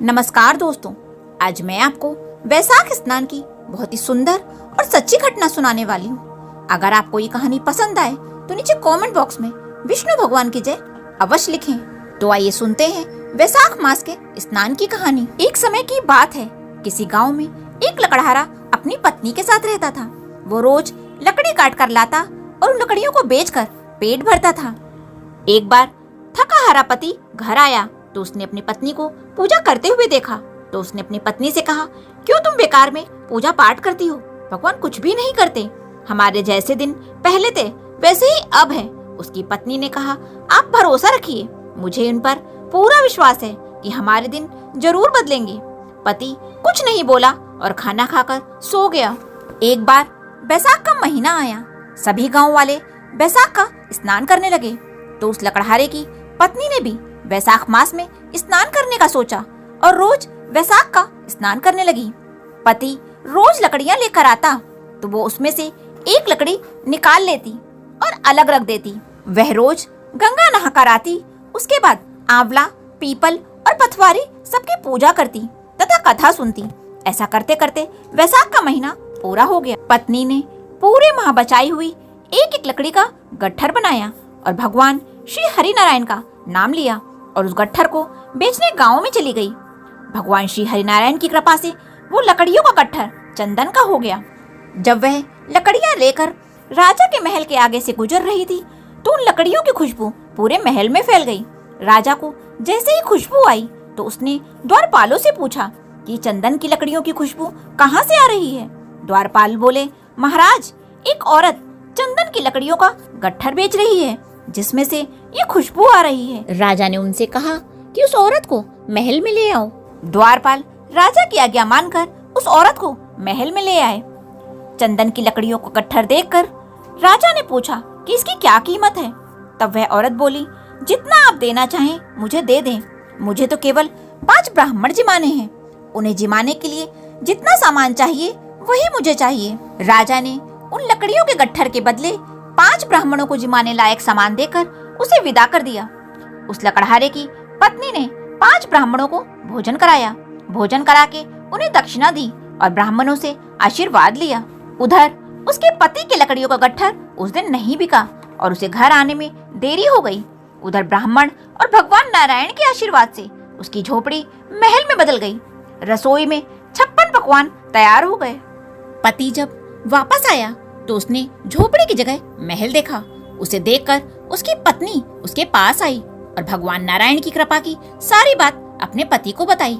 नमस्कार दोस्तों, आज मैं आपको वैशाख स्नान की बहुत ही सुंदर और सच्ची घटना सुनाने वाली हूँ। अगर आपको ये कहानी पसंद आए तो नीचे कमेंट बॉक्स में विष्णु भगवान की जय अवश्य लिखें। तो आइए सुनते हैं वैशाख मास के स्नान की कहानी। एक समय की बात है, किसी गांव में एक लकड़हारा अपनी पत्नी के साथ रहता था। वो रोज लकड़ी काट कर लाता और उन लकड़ियों को बेचकर पेट भरता था। एक बार थका हारा पति घर आया तो उसने अपनी पत्नी को पूजा करते हुए देखा। तो उसने अपनी पत्नी से कहा, क्यों तुम बेकार में पूजा पाठ करती हो? भगवान कुछ भी नहीं करते। हमारे जैसे दिन पहले थे वैसे ही अब है। उसकी पत्नी ने कहा, आप भरोसा रखिए, मुझे इन पर पूरा विश्वास है कि हमारे दिन जरूर बदलेंगे। पति कुछ नहीं बोला और खाना खाकर सो गया। एक बार बैसाख का महीना आया। सभी गांव वाले बैसाख का स्नान करने लगे। तो उस लकड़हारे की पत्नी ने भी वैशाख मास में स्नान करने का सोचा और रोज वैशाख का स्नान करने लगी। पति रोज लकड़ियां लेकर आता तो वो उसमें से एक लकड़ी निकाल लेती और अलग रख देती। वह रोज गंगा नहाकर आती। उसके बाद आंवला, पीपल और पथवारी सबकी पूजा करती तथा कथा सुनती। ऐसा करते करते वैशाख का महीना पूरा हो गया। पत्नी ने पूरे माह बचाई हुई एक एक लकड़ी का गट्ठर बनाया और भगवान श्री हरि नारायण का नाम लिया और उस गट्ठर को बेचने गांव में चली गई। भगवान श्री हरि नारायण की कृपा से वो लकड़ियों का गट्ठर चंदन का हो गया। जब वह लकड़ियां लेकर राजा के महल के आगे से गुजर रही थी तो उन लकड़ियों की खुशबू पूरे महल में फैल गई। राजा को जैसे ही खुशबू आई तो उसने द्वारपालों से पूछा कि चंदन की लकड़ियों की खुशबू कहाँ से आ रही है। द्वारपाल बोले, महाराज, एक औरत चंदन की लकड़ियों का गट्ठर बेच रही है जिसमें से ये खुशबू आ रही है। राजा ने उनसे कहा कि उस औरत को महल में ले आओ। द्वारपाल राजा की आज्ञा मानकर उस औरत को महल में ले आए। चंदन की लकड़ियों को गट्ठर देखकर राजा ने पूछा कि इसकी क्या कीमत है। तब वह औरत बोली, जितना आप देना चाहें मुझे दे दें। मुझे तो केवल 5 ब्राह्मण जिमाने हैं। उन्हें जिमाने के लिए जितना सामान चाहिए वही मुझे चाहिए। राजा ने उन लकड़ियों के गट्ठर के बदले 5 ब्राह्मणों को जिमाने लायक सामान देकर उसे विदा कर दिया। उस लकड़हारे की पत्नी ने 5 ब्राह्मणों को भोजन कराया। भोजन करा के उन्हें दक्षिणा दी और ब्राह्मणों से आशीर्वाद लिया। उधर उसके पति के लकड़ियों का गट्ठर उस दिन नहीं बिका और उसे घर आने में देरी हो गई। उधर ब्राह्मण और भगवान नारायण के आशीर्वाद से उसकी झोपड़ी महल में बदल गई। रसोई में 56 पकवान तैयार हो गए। पति जब वापस आया तो उसने झोपड़ी की जगह महल देखा। उसे देखकर उसकी पत्नी उसके पास आई और भगवान नारायण की कृपा की सारी बात अपने पति को बताई।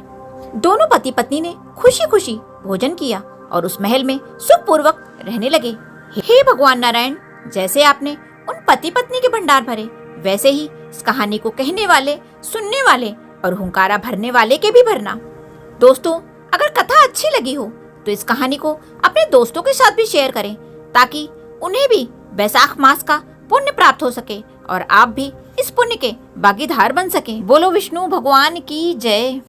दोनों पति पत्नी ने खुशी खुशी भोजन किया और उस महल में सुखपूर्वक रहने लगे। हे भगवान नारायण, जैसे आपने उन पति पत्नी के भंडार भरे वैसे ही इस कहानी को कहने वाले, सुनने वाले और हुंकारा भरने वाले के भी भरना। दोस्तों, अगर कथा अच्छी लगी हो तो इस कहानी को अपने दोस्तों के साथ भी शेयर करें ताकि उन्हें भी वैशाख मास का पुण्य प्राप्त हो सके और आप भी इस पुण्य के भागीदार बन सकें। बोलो विष्णु भगवान की जय।